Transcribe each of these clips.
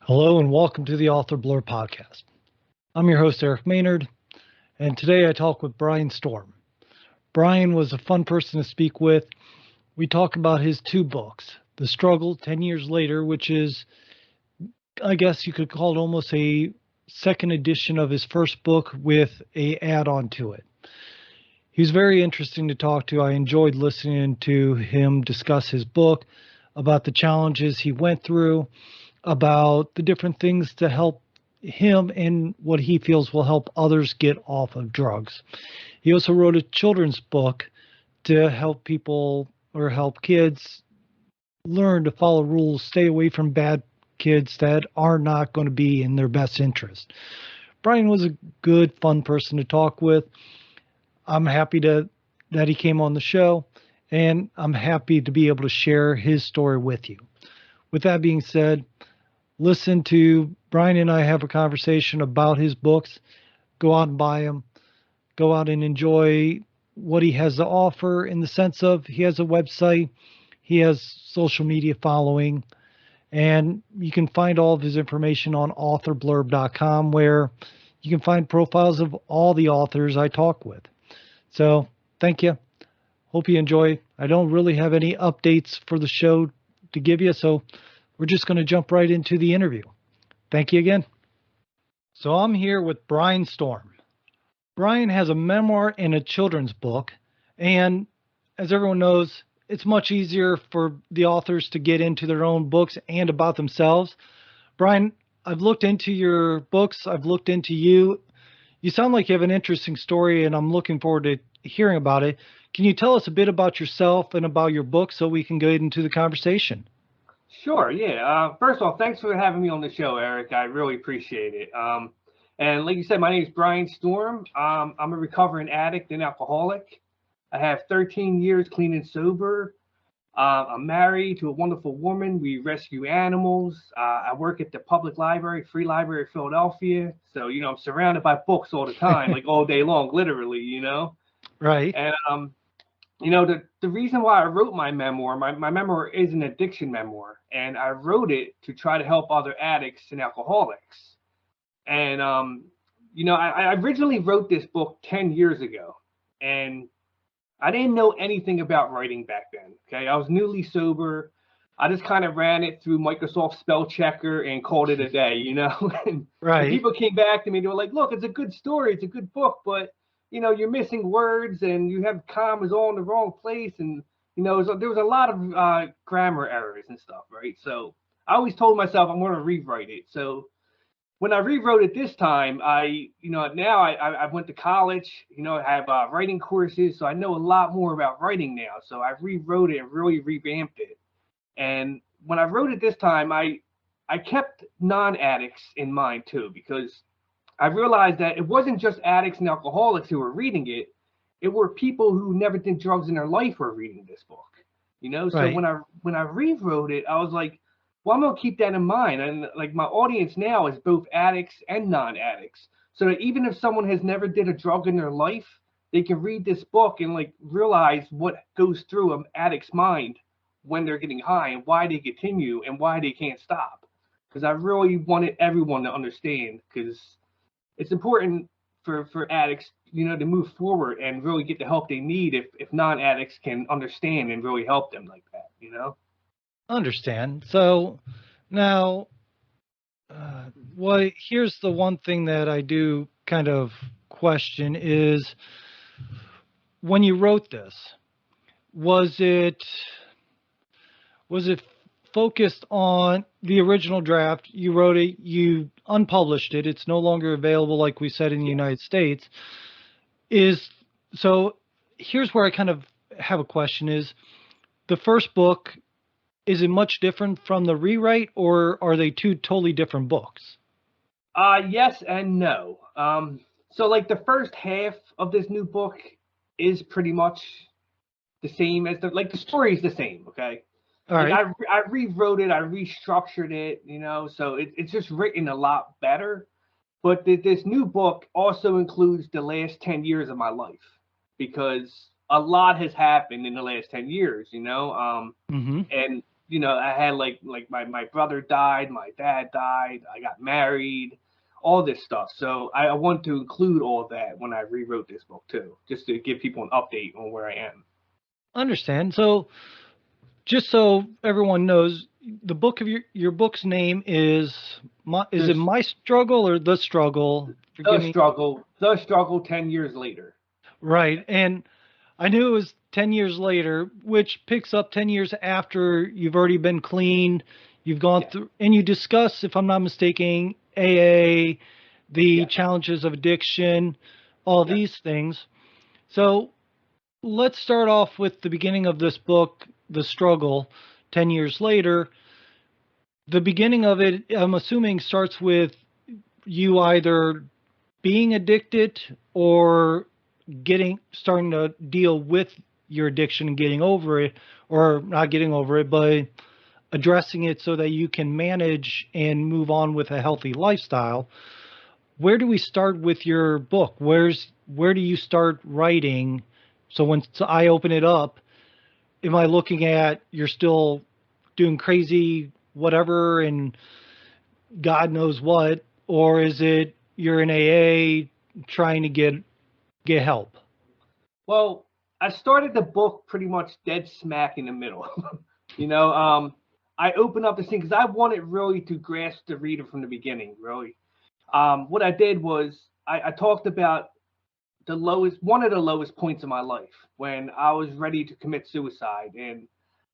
Hello and welcome to the Author Blurb podcast. I'm your host, Eric Maynard, and today I talk with Brian Storm. Brian was a fun person to speak with. We talk about his two books, The Struggle 10 Years Later, which is, I guess you could call it almost a second edition of his first book with a add-on to it. He's very interesting to talk to. I enjoyed listening to him discuss his book, about the challenges he went through, about the different things to help him and what he feels will help others get off of drugs. He also wrote a children's book to help people or help kids learn to follow rules, stay away from bad kids that are not going to be in their best interest. Brian was a good, fun person to talk with. I'm happy that he came on the show, and I'm happy to be able to share his story with you. With that being said, listen to Brian and I have a conversation about his books. Go out and buy them. Go out and enjoy what he has to offer in the sense of he has a website, he has social media following, and you can find all of his information on authorblurb.com, where you can find profiles of all the authors I talk with. So thank you. Hope you enjoy. I don't really have any updates for the show to give you, so we're just going to jump right into the interview. Thank you again. So I'm here with Brian Storm. Brian has a memoir and a children's book, and as everyone knows, it's much easier for the authors to get into their own books and about themselves. Brian, I've looked into your books. I've looked into you. You sound like you have an interesting story, and I'm looking forward to hearing about it. Can you tell us a bit about yourself and about your book so we can get into the conversation? Sure, yeah. First of all, thanks for having me on the show, Eric. I really appreciate it. And like you said, my name is Brian Storm. I'm a recovering addict and alcoholic. I have 13 years clean and sober. I'm married to a wonderful woman. We rescue animals. I work at the public library, Free Library of Philadelphia. So, I'm surrounded by books all the time, like all day long, literally, Right. And, the reason why I wrote my memoir, my memoir is an addiction memoir, and I wrote it to try to help other addicts and alcoholics. And, I originally wrote this book 10 years ago, and I didn't know anything about writing back then. Okay. I was newly sober. I just kind of ran it through Microsoft spell checker and called it a day, and Right. people came back to me. They were like, look, it's a good story. It's a good book, but you're missing words and you have commas all in the wrong place. And, there was a lot of grammar errors and stuff. Right. So I always told myself I'm going to rewrite it. So when I rewrote it this time, now I went to college, I have writing courses, so I know a lot more about writing now. So I rewrote it and really revamped it. And when I wrote it this time, I kept non-addicts in mind too, because I realized that it wasn't just addicts and alcoholics who were reading it. It were people who never did drugs in their life were reading this book, So Right. when I rewrote it, I was like, well, I'm gonna keep that in mind. And like my audience now is both addicts and non-addicts. So that even if someone has never did a drug in their life, they can read this book and like realize what goes through an addict's mind when they're getting high and why they continue and why they can't stop. Because I really wanted everyone to understand, because it's important for addicts, to move forward and really get the help they need if non-addicts can understand and really help them like that. Understand. So now, here's the one thing that I do kind of question is when you wrote this, was it focused on the original draft? You wrote it, you unpublished it. It's no longer available, like we said, in the United States. So here's where I kind of have a question is the first book, is it much different from the rewrite, or are they two totally different books? Yes and no. So like the first half of this new book is pretty much the same as the story is the same. Okay. All Like right. I rewrote it, I restructured it, so it's just written a lot better. But this new book also includes the last 10 years of my life, because a lot has happened in the last 10 years, Mm-hmm. and I had like my brother died, my dad died, I got married, all this stuff. So I want to include all that when I rewrote this book too, just to give people an update on where I am. Understand. So just so everyone knows, the book of your book's name is is it This My Struggle or The Struggle? Forgive me. the struggle 10 years later. Right. And I knew it was 10 years later, which picks up 10 years after you've already been clean. You've gone Yeah. through, and you discuss, if I'm not mistaken, AA, the Yes. challenges of addiction, all Yes. these things. So let's start off with the beginning of this book, The Struggle, 10 years later. The beginning of it, I'm assuming, starts with you either being addicted or starting to deal with your addiction and getting over it, or not getting over it, but addressing it so that you can manage and move on with a healthy lifestyle. Where do we start with your book? Where do you start writing? So when I open it up, am I looking at you're still doing crazy whatever and God knows what, or is it you're in AA trying to get help? Well, I started the book pretty much dead smack in the middle. you know, um, I opened up the scene because I wanted really to grasp the reader from the beginning. Really, what I did was I talked about one of the lowest points of my life when I was ready to commit suicide, and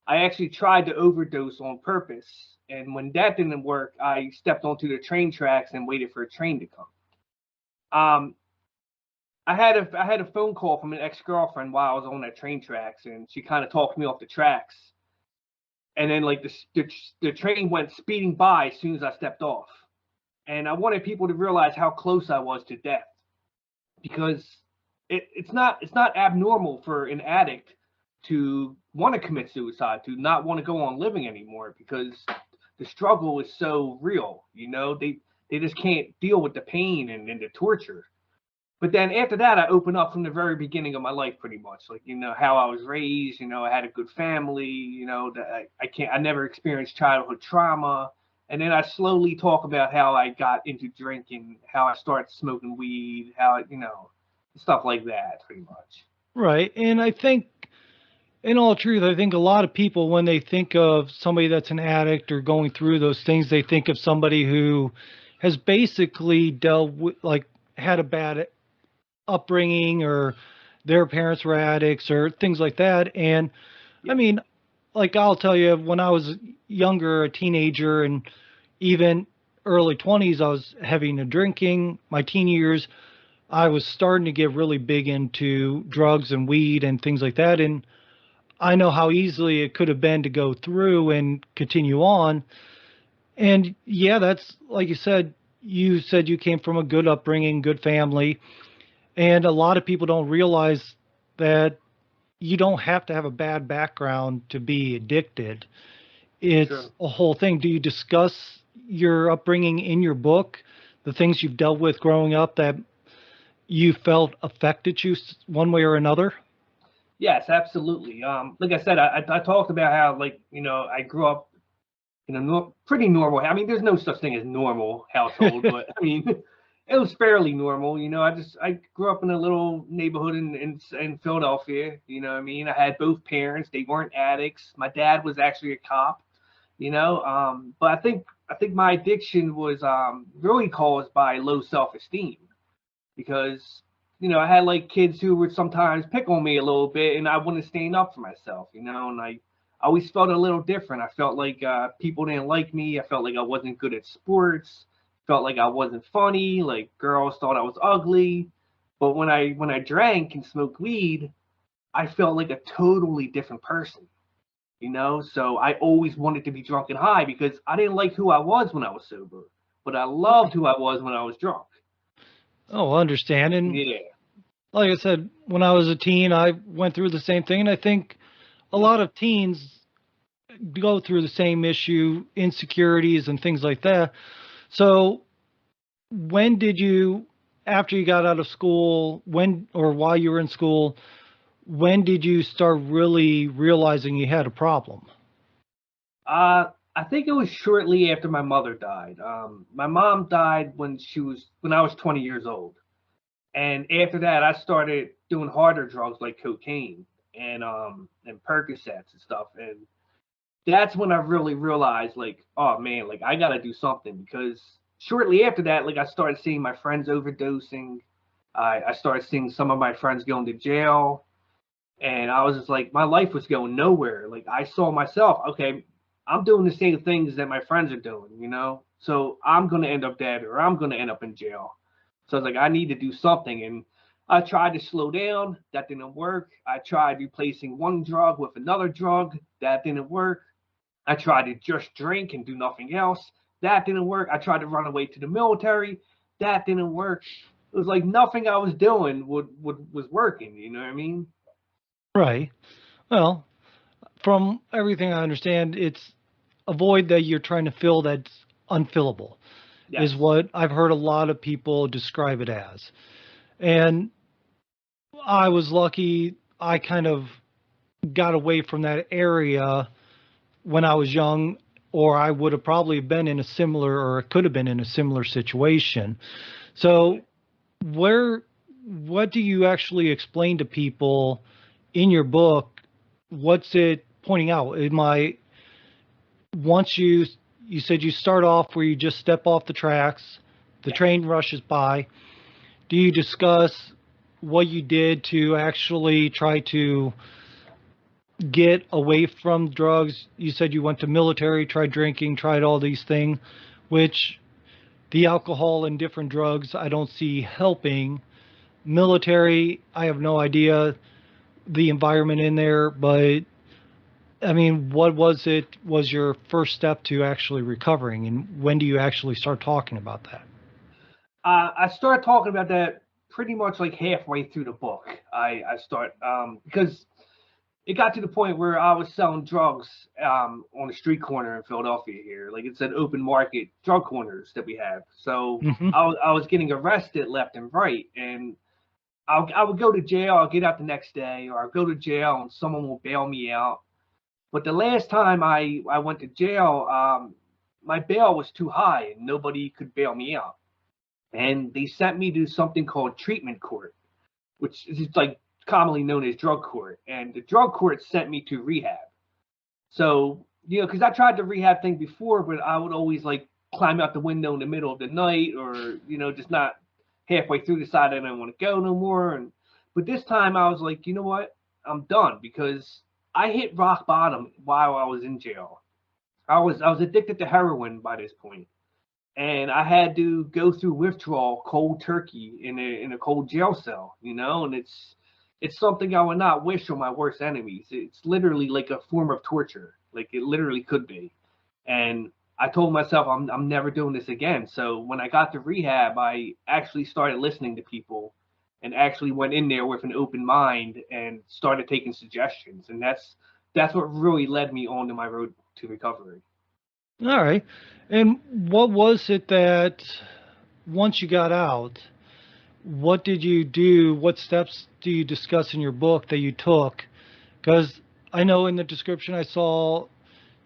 I actually tried to overdose on purpose. And when that didn't work, I stepped onto the train tracks and waited for a train to come. Um, I had a phone call from an ex girlfriend while I was on that train tracks, and she kind of talked me off the tracks. And then like the train went speeding by as soon as I stepped off. And I wanted people to realize how close I was to death, because it's not abnormal for an addict to want to commit suicide, to not want to go on living anymore, because the struggle is so real. They just can't deal with the pain and the torture. But then after that, I open up from the very beginning of my life, pretty much, like how I was raised. I had a good family. That I never experienced childhood trauma. And then I slowly talk about how I got into drinking, how I started smoking weed, how stuff like that, pretty much. Right. And I think, in all truth, I think a lot of people, when they think of somebody that's an addict or going through those things, they think of somebody who has basically dealt with, like, had a bad upbringing, or their parents were addicts or things like that. And I Yeah. mean, like, I'll tell you, when I was younger, a teenager, and even early 20s, I was heavy into drinking. My teen years, I was starting to get really big into drugs and weed and things like that. And I know how easily it could have been to go through and continue on. And yeah, that's like you said you came from a good upbringing, good family. And a lot of people don't realize that you don't have to have a bad background to be addicted. It's Sure. a whole thing. Do you discuss your upbringing in your book, the things you've dealt with growing up that you felt affected you one way or another? Yes, absolutely. Like I said, I talked about how, like, I grew up in a pretty normal. I mean, there's no such thing as normal household, but I mean, it was fairly normal. I grew up in a little neighborhood in Philadelphia. What I mean, I had both parents. They weren't addicts. My dad was actually a cop. But I think my addiction was really caused by low self-esteem, because I had like kids who would sometimes pick on me a little bit, and I wouldn't stand up for myself, and I always felt a little different. I felt like people didn't like me. I felt like I wasn't good at sports. Felt like I wasn't funny. Like girls thought I was ugly. But when I drank and smoked weed, I felt like a totally different person. So I always wanted to be drunk and high because I didn't like who I was when I was sober, but I loved who I was when I was drunk. Oh, I understand. And Yeah. like I said, when I was a teen, I went through the same thing. And I think a Yeah. lot of teens go through the same issue, insecurities and things like that. So, when did you, after you got out of school, when or while you were in school, when did you start really realizing you had a problem? I think it was shortly after my mother died. My mom died when I was 20 years old, and after that, I started doing harder drugs like cocaine and Percocets and stuff. And that's when I really realized, like, oh man, like I gotta do something, because shortly after that, like I started seeing my friends overdosing. I started seeing some of my friends going to jail, and I was just like, my life was going nowhere. Like I saw myself, okay, I'm doing the same things that my friends are doing, so I'm gonna end up dead, or I'm gonna end up in jail. So I was like, I need to do something. And I tried to slow down. That didn't work. I tried replacing one drug with another drug. That didn't work. I tried to just drink and do nothing else. That didn't work. I tried to run away to the military. That didn't work. It was like nothing I was doing was working. You know what I mean? Right. Well, from everything I understand, it's a void that you're trying to fill that's unfillable, is Yes. what I've heard a lot of people describe it as. And I was lucky. I kind of got away from that area when I was young, or I would have probably been in a similar, or could have been in a similar situation. So, where, what do you actually explain to people in your book? What's it pointing out? Am I, once you said you start off where you just step off the tracks, the Yes. train rushes by. Do you discuss what you did to actually try to get away from drugs? You said you went to military, tried drinking, tried all these things, which the alcohol and different drugs I don't see helping. Military, I have no idea the environment in there, but I mean, what was your first step to actually recovering, and when do you actually start talking about that? I started talking about that pretty much like halfway through the book. I start because it got to the point where I was selling drugs on the street corner in Philadelphia here. Like it's an open market drug corners that we have. So Hmm. I was getting arrested left and right, and I would go to jail. I'll get out the next day, or I'll go to jail and someone will bail me out. But the last time I went to jail, my bail was too high and nobody could bail me out. And they sent me to something called treatment court, which is like commonly known as drug court. And the drug court sent me to rehab. So, because I tried the rehab thing before, but I would always like climb out the window in the middle of the night, or, just not halfway through decide I didn't want to go no more. But this time I was like, you know what? I'm done, because I hit rock bottom while I was in jail. I was addicted to heroin by this point, and I had to go through withdrawal cold turkey in a cold jail cell, and it's something I would not wish on my worst enemies. It's literally like a form of torture, like it literally could be. And I told myself I'm never doing this again. So when I got to rehab, I actually started listening to people and actually went in there with an open mind and started taking suggestions. And that's what really led me on to my road to recovery. All right. And what was it that once you got out, what did you do? What steps do you discuss in your book that you took? Because I know in the description I saw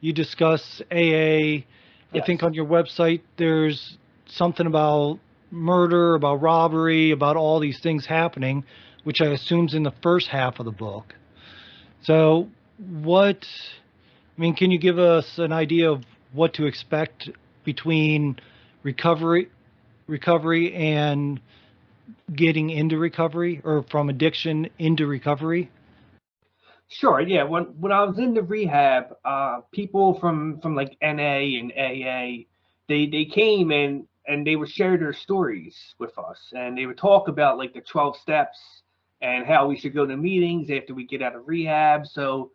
you discuss AA. I think Yes. on your website there's something about murder, about robbery, about all these things happening, which I assume's in the first half of the book. So, what, I mean, can you give us an idea of what to expect between recovery, recovery and getting into recovery, or from addiction into recovery? Sure. Yeah. When I was in the rehab, people from like NA and AA, they came and they would share their stories with us, and they would talk about like the 12 steps and how we should go to meetings after we get out of rehab. So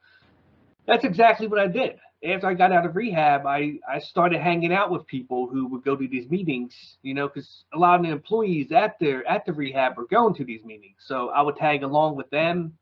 that's exactly what I did. After I got out of rehab, I started hanging out with people who would go to these meetings, because a lot of the employees at the rehab were going to these meetings. So I would tag along with them,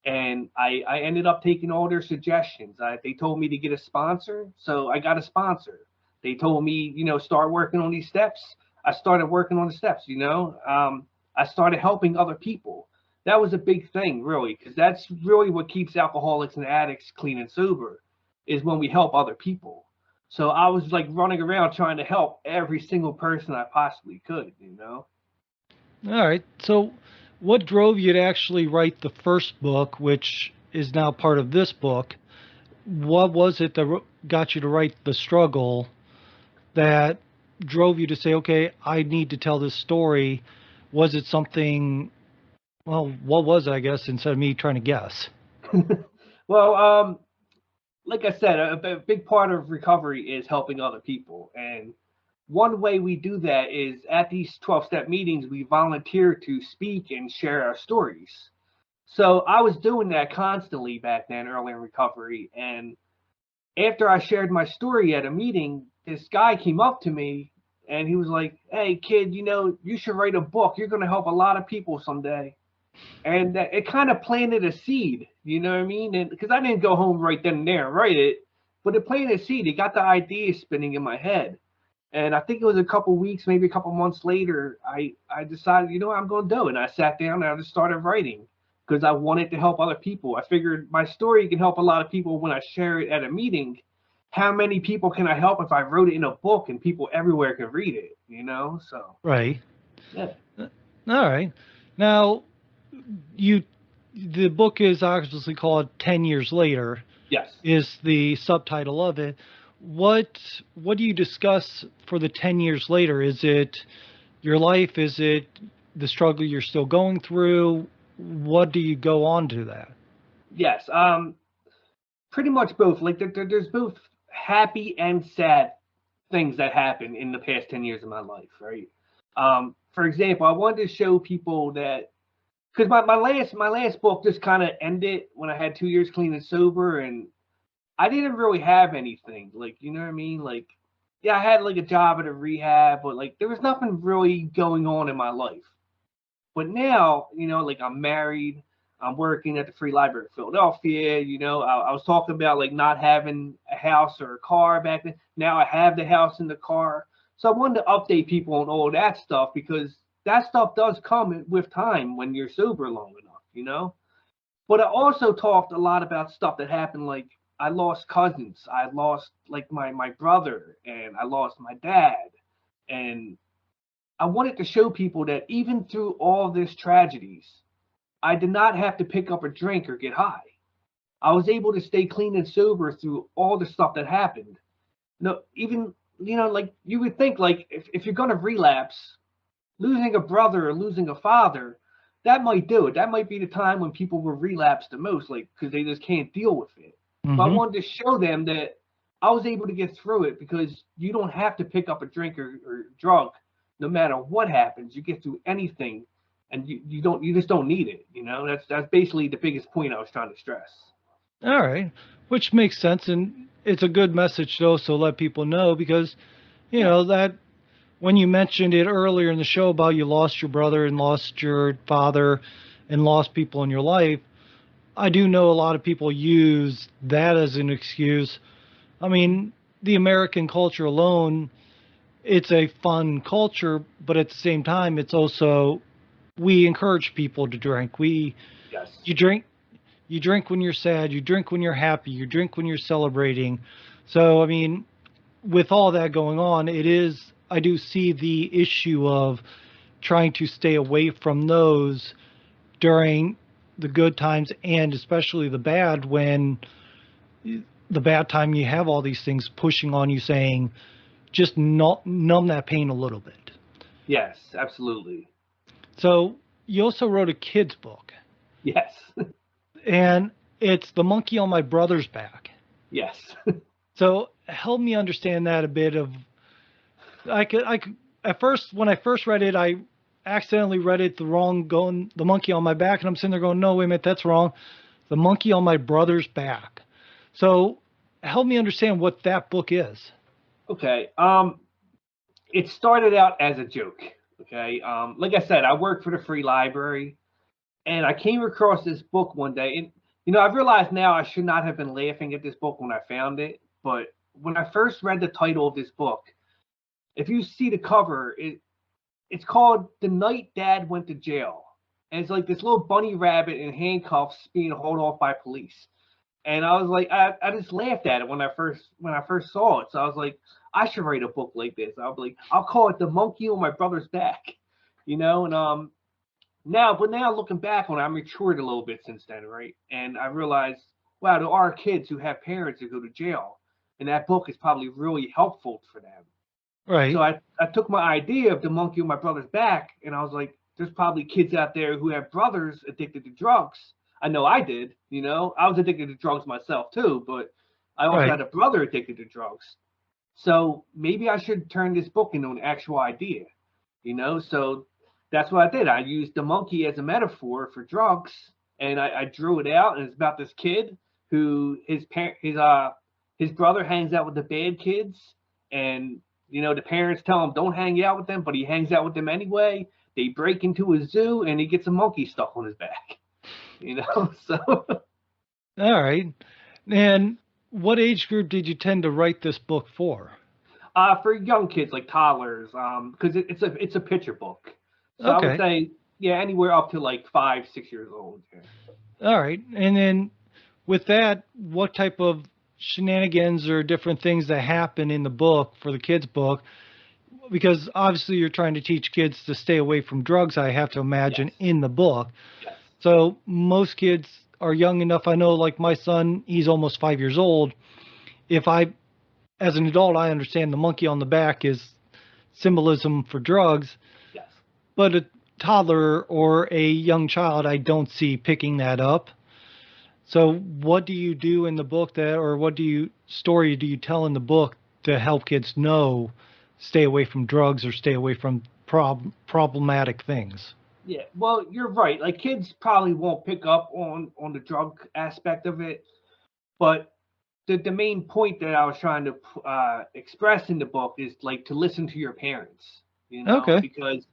and I ended up taking all their suggestions. They told me to get a sponsor, so I got a sponsor. They told me, start working on these steps. I started working on the steps. I started helping other people. That was a big thing, really, because that's really what keeps alcoholics and addicts clean and sober. is when we help other people. So I was like running around trying to help every single person I possibly could, you know? All right. So, what drove you to actually write the first book, which is now part of this book? What was it that got you to write The Struggle that drove you to say, okay, I need to tell this story? Was it something, well, what was it, I guess, instead of me trying to guess? Well, like I said, a big part of recovery is helping other people. And one way we do that is at these 12-step meetings, we volunteer to speak and share our stories. So I was doing that constantly back then, early in recovery. And after I shared my story at a meeting, this guy came up to me and he was like, "Hey, kid, you should write a book. You're going to help a lot of people someday." And it kind of planted a seed, you know what I mean? And because I didn't go home right then and there and write it, but it planted a seed. It got the idea spinning in my head. And I think it was a couple weeks, maybe a couple months later, I decided, what, I'm going to do it. And I sat down and I just started writing because I wanted to help other people. I figured my story can help a lot of people when I share it at a meeting. How many people can I help if I wrote it in a book and people everywhere can read it, So, Right. yeah. All right. Now, you, the book is obviously called 10 Years Later, Yes. is the subtitle of it. What do you discuss for the 10 years later? Is it your life? Is it the struggle you're still going through? What do you go on to that? Yes. Pretty much both. Like there's both happy and sad things that happen in the past 10 years of my life, right? For example, I wanted to show people that because my last book just kind of ended when I had 2 years clean and sober, and I didn't really have anything. Like, you know what I mean? Like, yeah, I had like a job at a rehab, but like there was nothing really going on in my life. But now, like I'm married, I'm working at the Free Library of Philadelphia. I was talking about like not having a house or a car back then. Now I have the house and the car. So I wanted to update people on all that stuff because that stuff does come with time when you're sober long enough. But I also talked a lot about stuff that happened, like I lost cousins, I lost like my brother, and I lost my dad. And I wanted to show people that even through all this tragedies, I did not have to pick up a drink or get high. I was able to stay clean and sober through all the stuff that happened. No, even like you would think, like if you're gonna relapse, losing a brother or losing a father, that might do it. That might be the time when people will relapse the most, like because they just can't deal with it. But I Mm-hmm. wanted to show them that I was able to get through it because you don't have to pick up a drink or drug no matter what happens. You get through anything, and you just don't need it. That's basically the biggest point I was trying to stress. All right, which makes sense, and it's a good message to also let people know because Yeah. that when you mentioned it earlier in the show about you lost your brother and lost your father and lost people in your life, I do know a lot of people use that as an excuse. I mean, the American culture alone, it's a fun culture, but at the same time, it's also we encourage people to drink. Yes. You drink you drink when you're sad, you drink when you're happy, you drink when you're celebrating. So, I mean, with all that going on, I do see the issue of trying to stay away from those during the good times and especially the bad when the bad time you have all these things pushing on you saying just numb that pain a little bit. Yes. Absolutely. So you also wrote a kid's book Yes. and it's The Monkey on My Brother's Back. Yes. So help me understand that a bit of I could at first when I first read it I accidentally read it the wrong going the monkey on my back and I'm sitting there going no wait a minute that's wrong. The Monkey on My Brother's Back. So help me understand what that book is. Okay. It started out as a joke. Okay. Like I said, I work for the free library, and I came across this book one day, and I realize now I should not have been laughing at this book when I found it, but when I first read the title of this book, if you see the cover, it's called "The Night Dad Went to Jail," and it's like this little bunny rabbit in handcuffs being hauled off by police. And I was like, I just laughed at it when I first saw it. So I was like, I should write a book like this. I'll be like, I'll call it The Monkey on My Brother's Back, you know. And now looking back on it, I matured a little bit since then, right? And I realized, wow, there are kids who have parents who go to jail, and that book is probably really helpful for them. So Right. I took my idea of The Monkey on My Brother's Back, and I was like, there's probably kids out there who have brothers addicted to drugs. I know I did, you know. I was addicted to drugs myself too, but I also Right. had a brother addicted to drugs. So maybe I should turn this book into an actual idea, you know. So that's what I did. I used the monkey as a metaphor for drugs, and I drew it out. And it's about this kid who his brother hangs out with the bad kids, and you know the parents tell him don't hang out with them, but he hangs out with them anyway. They break into a zoo, and he gets a monkey stuck on his back, you know. So All right. And what age group did you tend to write this book for? for young kids like toddlers, because it's a picture book, so I would Okay. say yeah, anywhere up to like 5, 6 years old. Yeah. All right. And then with that, what type of shenanigans or different things that happen in the book for the kids' book? Because obviously you're trying to teach kids to stay away from drugs, I have to imagine, Yes. in the book. Yes. So most kids are young enough. I know, like my son, he's almost 5 years old. If I, as an adult, I understand the monkey on the back is symbolism for drugs, Yes. but a toddler or a young child, I don't see picking that up. So, what do you do in the book that, or what story do you tell in the book to help kids know, stay away from drugs or stay away from problematic things? Yeah. Well, you're right. Like kids probably won't pick up on the drug aspect of it, but the main point that I was trying to express in the book is like to listen to your parents, you know, Okay. because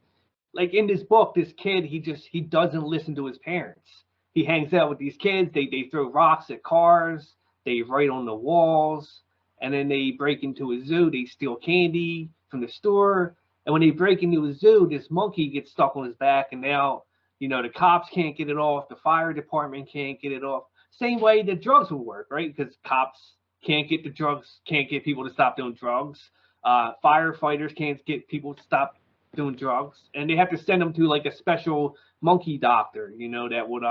like in this book, this kid he doesn't listen to his parents. He hangs out with these kids. They throw rocks at cars. They write on the walls, and then they break into a zoo. They steal candy from the store. And when they break into a zoo, this monkey gets stuck on his back, and now you know the cops can't get it off. The fire department can't get it off. Same way that drugs will work, right? Because cops can't get the drugs, can't get people to stop doing drugs. Firefighters can't get people to stop doing drugs, and they have to send them to like a special monkey doctor, you know, that would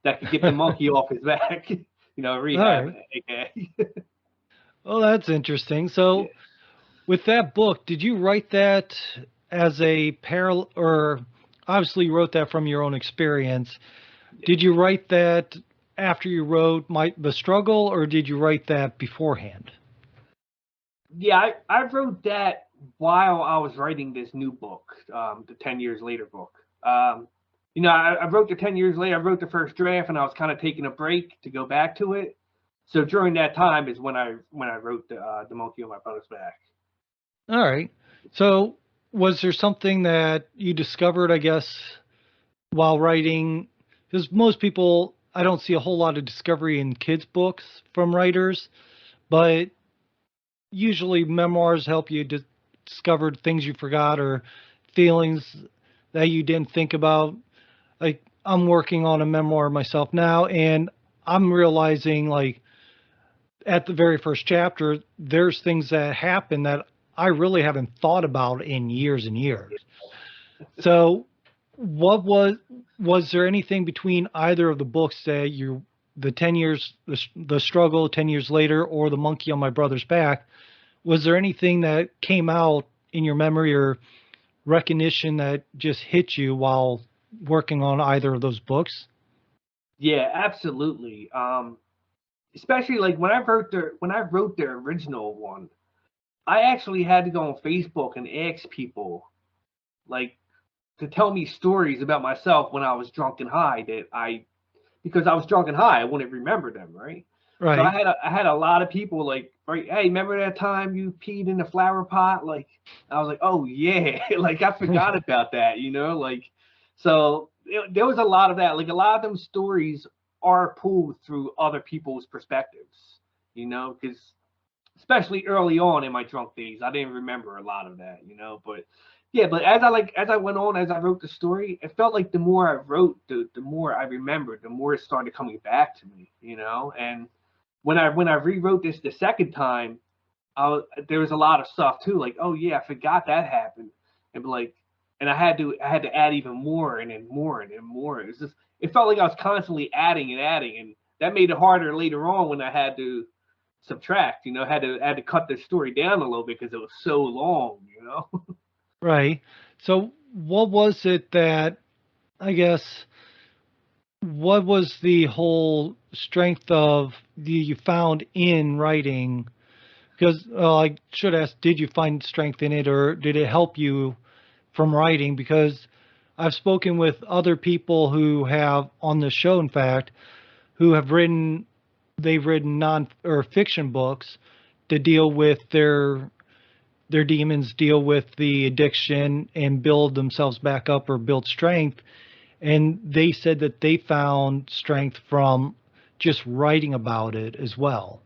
that could get the monkey off his back, you know, All rehab, right. aka. Well, that's interesting. Yeah. So, with that book, did you write that as a parallel, or obviously you wrote that from your own experience? Did you write that after you wrote The Struggle, or did you write that beforehand? Yeah, I wrote that while I was writing this new book, the 10 Years Later book. You know, I wrote the 10 Years Later, I wrote the first draft, and I was kind of taking a break to go back to it. So during that time is when I wrote the Monkey on My Brother's Back. All right. So, was there something that you discovered, I guess, while writing? Because most people, I don't see a whole lot of discovery in kids' books from writers, but usually memoirs help you discover things you forgot or feelings that you didn't think about. Like, I'm working on a memoir myself now, and I'm realizing, like, at the very first chapter, there's things that happen that I really haven't thought about in years and years. So, what was there anything between either of the books that the 10 years, the struggle 10 years later, or the monkey on my brother's back? Was there anything that came out in your memory or recognition that just hit you while working on either of those books? Yeah, absolutely. Especially like when I wrote the original one, I actually had to go on Facebook and ask people like to tell me stories about myself when I was drunk and high that I because I was drunk and high, I wouldn't remember them, right? So Right. I had a lot of people like, right, hey, remember that time you peed in the flower pot? Like I was like, oh yeah, like I forgot about that, you know, like so there was a lot of that. Like a lot of them stories are pulled through other people's perspectives, you know, because especially early on in my drunk days, I didn't remember a lot of that, you know. But yeah, but as I went on, as I wrote the story, it felt like the more I wrote, the more I remembered, the more it started coming back to me, you know. And when I rewrote this the second time, there was a lot of stuff too, like, oh yeah, I forgot that happened, and like, and I had to add even more and then more and then more. It felt like I was constantly adding and adding, and that made it harder later on when I had to subtract. Had to cut the story down a little bit because it was so long. Right. So what was it that, I guess, what was the whole strength of you found in writing? Because I should ask, did you find strength in it, or did it help you from writing? Because I've spoken with other people who have on the show, in fact, who have they've written non or fiction books to deal with their demons, deal with the addiction, and build themselves back up or build strength. And they said that they found strength from just writing about it as well.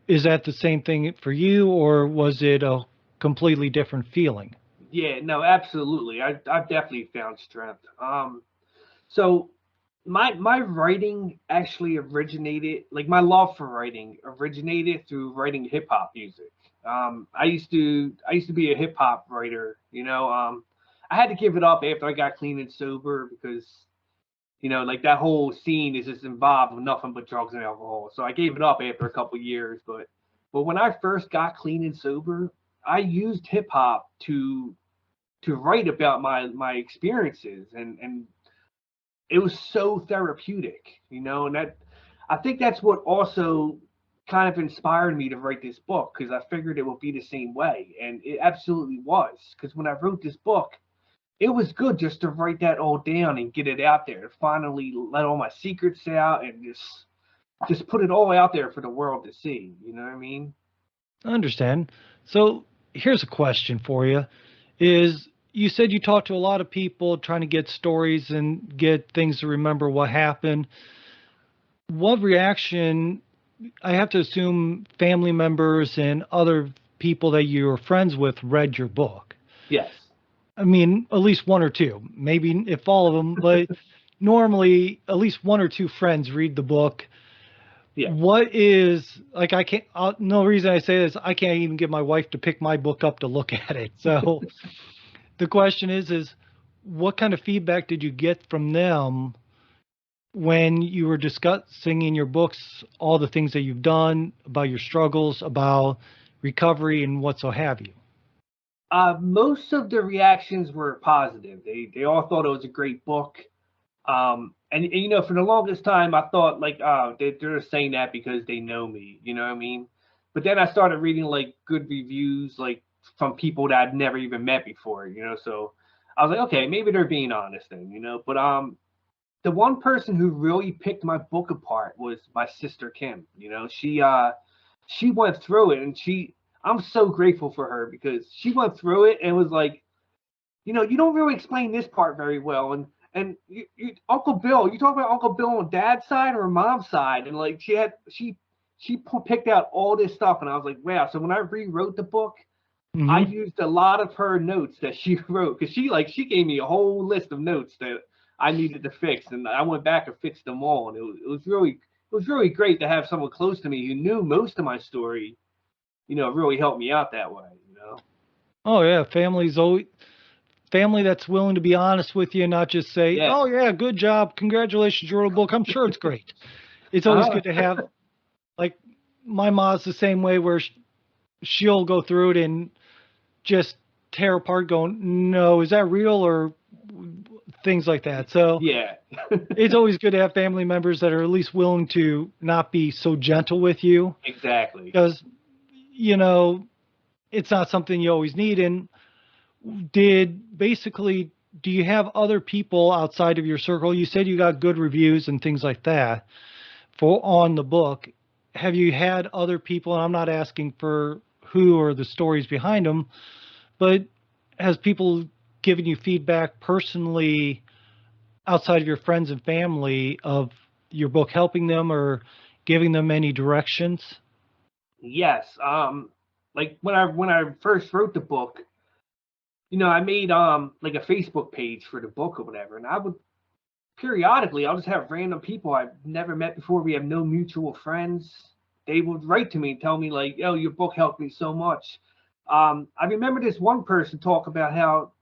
Is that the same thing for you, or was it a completely different feeling? Yeah, no, absolutely. I've definitely found strength. So my writing actually originated, like my love for writing originated through writing hip hop music. I used to be a hip hop writer. I had to give it up after I got clean and sober because like that whole scene is just involved with nothing but drugs and alcohol. So I gave it up after a couple years. But when I first got clean and sober, I used hip hop to write about my experiences, and it was so therapeutic, and that I think that's what also kind of inspired me to write this book, because I figured it would be the same way, and it absolutely was. Because when I wrote this book, it was good just to write that all down and get it out there, to finally let all my secrets out and just put it all out there for the world to see. You know what I mean? I understand. So here's a question for you: Is you said you talked to a lot of people trying to get stories and get things to remember what happened. What reaction? I have to assume family members and other people that you were friends with read your book. Yes. I mean, at least one or two, maybe if all of them, but normally at least one or two friends read the book. Yeah. What is like, I can't, no reason I say this, I can't even get my wife to pick my book up to look at it. So the question is what kind of feedback did you get from them when you were discussing in your books all the things that you've done, about your struggles, about recovery, and what so have you? Most of the reactions were positive. They all thought it was a great book. And for the longest time, I thought like, oh, they're saying that because they know me. You know what I mean? But then I started reading like good reviews, like from people that I'd never even met before. So I was like, okay, maybe they're being honest then. But the one person who really picked my book apart was my sister Kim. She went through it, and I'm so grateful for her, because she went through it and was like, you don't really explain this part very well. And Uncle Bill, you talk about Uncle Bill on dad's side or mom's side, and like she picked out all this stuff, and I was like, wow. So when I rewrote the book, I Hmm. used a lot of her notes that she wrote, because she gave me a whole list of notes that I needed to fix, and I went back and fixed them all, and it was really great to have someone close to me who knew most of my story, really helped me out that way. Oh yeah, family that's willing to be honest with you and not just say, Yeah. "Oh yeah, good job, congratulations, you wrote a book. I'm sure it's great." It's always Uh-huh. good to have, like, my mom's the same way, where she'll go through it and just tear apart, going, "No, is that real?" or things like that. So Yeah. it's always good to have family members that are at least willing to not be so gentle with you, Exactly. because you know it's not something you always need. And did basically, do you have other people outside of your circle? You said you got good reviews and things like that for on the book. Have you had other people, and I'm not asking for who or the stories behind them, but has people given you feedback personally outside of your friends and family of your book helping them or giving them any directions? Yes. Like when I first wrote the book, I made like a Facebook page for the book or whatever, and I would periodically I'll just have random people I've never met before. We have no mutual friends. they would write to me and tell me like, "Oh, your book helped me so much." I remember this one person talk about how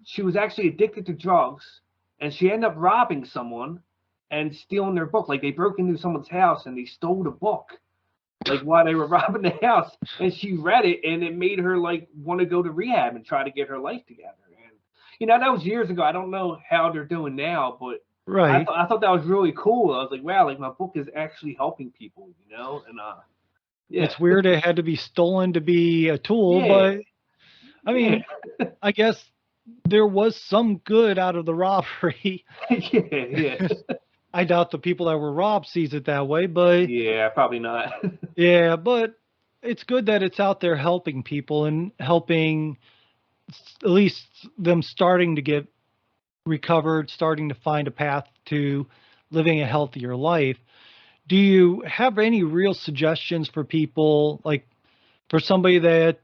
she was actually addicted to drugs, and she ended up robbing someone and stealing their book. Like they broke into someone's house and they stole the book, like while they were robbing the house, and she read it and it made her like want to go to rehab and try to get her life together. And that was years ago. I don't know how they're doing now, but Right. I thought that was really cool. I was like, wow, like my book is actually helping people, and yeah, It's weird it had to be stolen to be a tool, yeah, but I yeah, mean, I guess there was some good out of the robbery. yeah, yeah, I doubt the people that were robbed sees it that way, but yeah, probably not. yeah, but it's good that it's out there helping people and helping at least them starting to get recovered, starting to find a path to living a healthier life. Do you have any real suggestions for people, like for somebody that,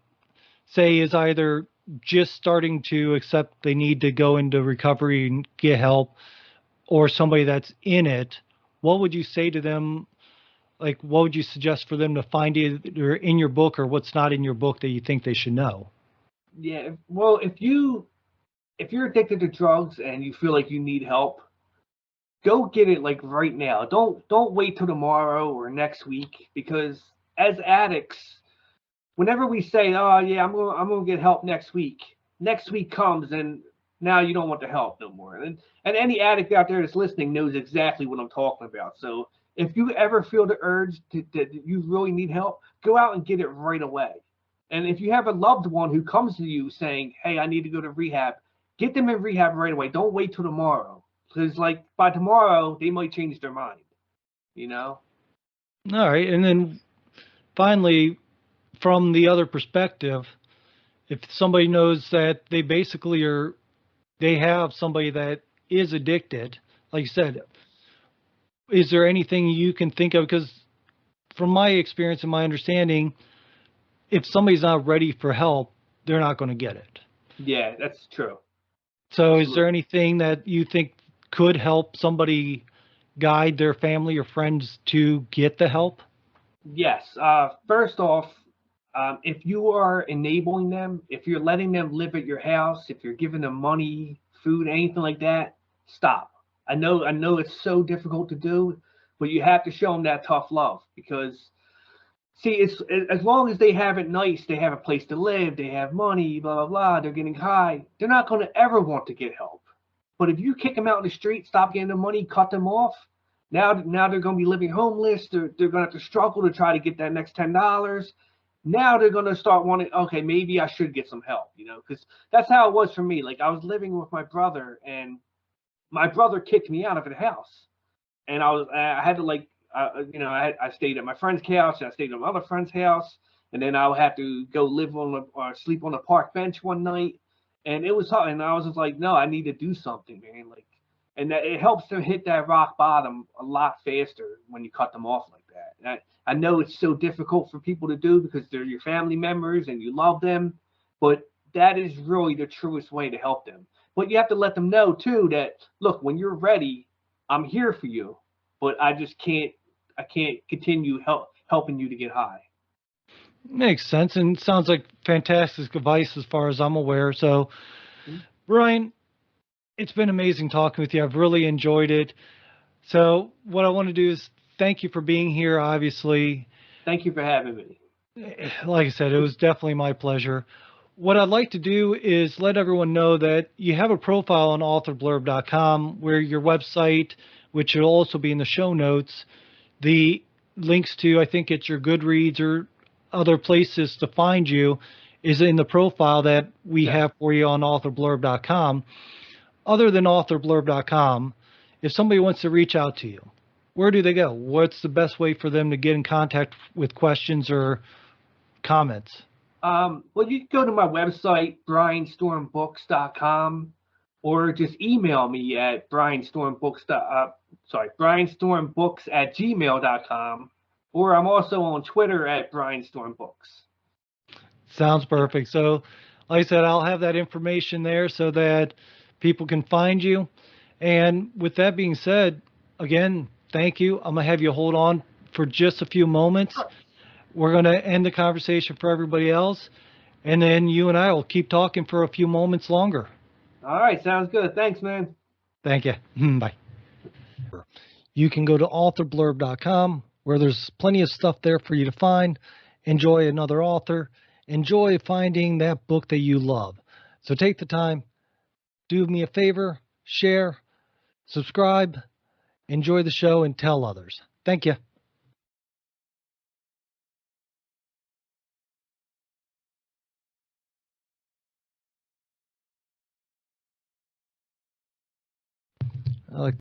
say, is either just starting to accept they need to go into recovery and get help, or somebody that's in it? What would you say to them? Like, what would you suggest for them to find either in your book or what's not in your book that you think they should know? Yeah, well, if you're addicted to drugs and you feel like you need help, go get it like right now. Don't wait till tomorrow or next week, because as addicts, whenever we say, "Oh yeah, I'm gonna get help next week comes and now you don't want the help no more." And any addict out there that's listening knows exactly what I'm talking about. So if you ever feel the urge that you really need help, go out and get it right away. And if you have a loved one who comes to you saying, "Hey, I need to go to rehab," get them in rehab right away. Don't wait till tomorrow, because like by tomorrow they might change their mind. You know? All right. And then finally, from the other perspective, if somebody knows that they basically are, they have somebody that is addicted, like you said, is there anything you can think of? Because from my experience and my understanding, if somebody's not ready for help, they're not going to get it. Yeah, that's true. So, is there Absolutely. anything that you think could help somebody guide their family or friends to get the help? Yes. First off, if you are enabling them, if you're letting them live at your house, if you're giving them money, food, anything like that, stop. I know it's so difficult to do, but you have to show them that tough love, because see, it's as long as they have it nice, they have a place to live, they have money, blah blah blah, they're getting high, they're not going to ever want to get help. But if you kick them out in the street, stop getting them money, cut them off, now they're going to be living homeless. They're going to have to struggle to try to get that next $10. Now they're going to start wanting, okay, maybe I should get some help, because that's how it was for me. Like I was living with my brother, and my brother kicked me out of the house, and I had to like I stayed at my friend's house, and I stayed at my other friend's house, and then I would have to go live or sleep on a park bench one night, and it was hard. And I was just like, no, I need to do something, man. Like, and that it helps them hit that rock bottom a lot faster when you cut them off like that. And I know it's so difficult for people to do because they're your family members and you love them, but that is really the truest way to help them. But you have to let them know too that, look, when you're ready, I'm here for you, but I can't continue helping you to get high. Makes sense and sounds like fantastic advice as far as I'm aware. So, Mhm. Brian, it's been amazing talking with you. I've really enjoyed it. So, what I want to do is thank you for being here, obviously. Thank you for having me. Like I said, it was definitely my pleasure. What I'd like to do is let everyone know that you have a profile on authorblurb.com where your website, which will also be in the show notes, the links to, I think it's your Goodreads or other places to find you, is in the profile that we Okay. have for you on authorblurb.com. Other than authorblurb.com, if somebody wants to reach out to you, where do they go? What's the best way for them to get in contact with questions or comments? Well, you can go to my website, brianstormbooks.com, or just email me at brianstormbooks@gmail.com, or I'm also on Twitter at brianstormbooks. Sounds perfect. So, like I said, I'll have that information there so that people can find you. And with that being said, again, thank you. I'm going to have you hold on for just a few moments. We're going to end the conversation for everybody else, and then you and I will keep talking for a few moments longer. All right, sounds good. Thanks, man. Thank you. Bye. You can go to authorblurb.com, where there's plenty of stuff there for you to find. Enjoy another author. Enjoy finding that book that you love. So take the time, do me a favor, share, subscribe, enjoy the show, and tell others. Thank you.